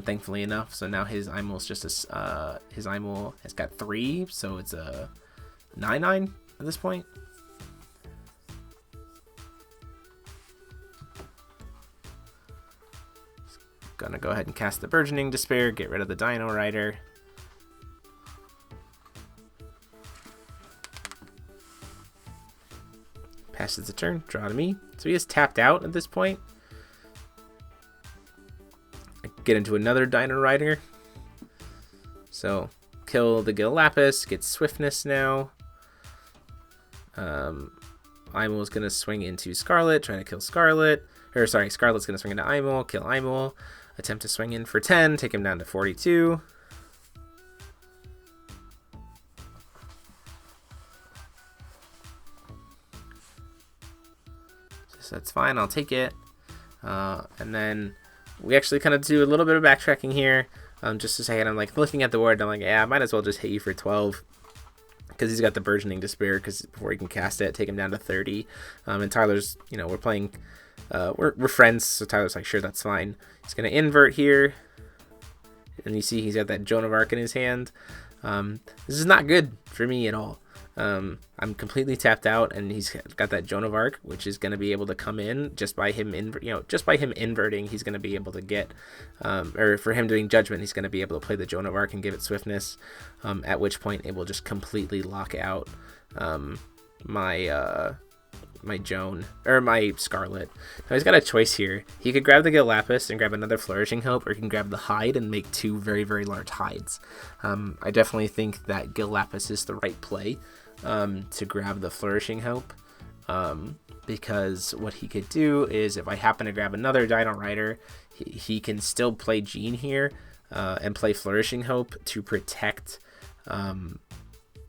thankfully enough. So now his Aimul's just his Aimul has got 3, so it's a 9/9 at this point. Gonna go ahead and cast the Burgeoning Despair, get rid of the Dino Rider. Passes the turn, draw to me. So he is tapped out at this point. I get into another Dino Rider. So kill the Gil Lapis, get Swiftness now. Aimul is gonna swing into Scarlet, trying to kill Scarlet. Or sorry, Scarlet's gonna swing into Aimul, kill Aimul. Attempt to swing in for 10, take him down to 42. So that's fine, I'll take it. And then we actually kind of do a little bit of backtracking here. Just a second, I'm like looking at the board, I'm like, yeah, I might as well just hit you for 12. Because he's got the Burgeoning Despair, because before he can cast it, take him down to 30. And Tyler's, you know, we're playing, we're friends, so Tyler's like, sure, that's fine. He's going to invert here. And you see he's got that Joan of Arc in his hand. This is not good for me at all. I'm completely tapped out, and he's got that Joan of Arc, which is going to be able to come in just by him, just by him inverting. He's going to be able to get, or for him doing Judgment, he's going to be able to play the Joan of Arc and give it Swiftness. At which point it will just completely lock out my Joan, or my Scarlet. Now he's got a choice here. He could grab the Gil Lapis and grab another Flourishing Hope, or he can grab the Hide and make 2 very, very large hides. I definitely think that Gil Lapis is the right play to grab the Flourishing Hope, because what he could do is, if I happen to grab another Dino Rider, he can still play Jean here and play Flourishing Hope to protect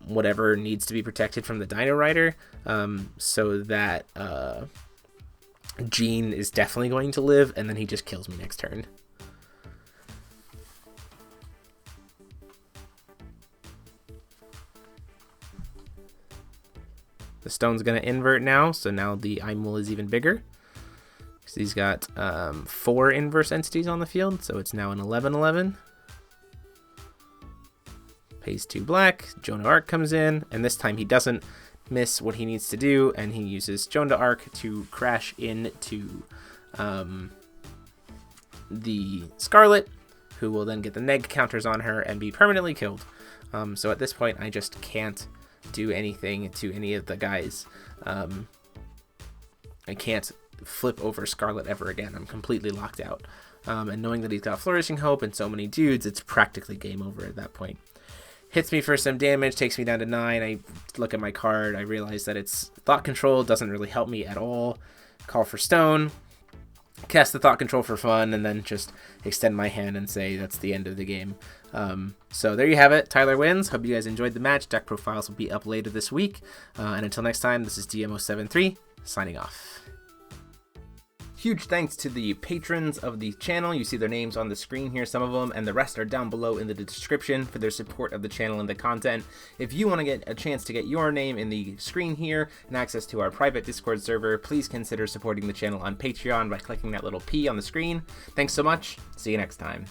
whatever needs to be protected from the Dino Rider, so that Jean is definitely going to live, and then he just kills me next turn. The stone's going to invert now, so now the Aimul is even bigger. So he's got 4 inverse entities on the field, so it's now an 11/11. Pays 2 black, Joan of Arc comes in, and this time he doesn't miss what he needs to do, and he uses Joan of Arc to crash into the Scarlet, who will then get the neg counters on her and be permanently killed. So at this point, I just can't do anything to any of the guys. I can't flip over Scarlet ever again. I'm completely locked out. And knowing that he's got Flourishing Hope and so many dudes, it's practically game over at that point. Hits me for some damage, takes me down to 9. I look at my card, I realize that it's Thought Control, doesn't really help me at all. Call for Stone, cast the Thought Control for fun, and then just extend my hand and say that's the end of the game. So there you have it, Tyler wins. Hope you guys enjoyed the match. Deck profiles will be up later this week. And until next time, this is DMO73, signing off. Huge thanks to the patrons of the channel. You see their names on the screen here, some of them, and the rest are down below in the description for their support of the channel and the content. If you want to get a chance to get your name in the screen here and access to our private Discord server, please consider supporting the channel on Patreon by clicking that little P on the screen. Thanks so much. See you next time.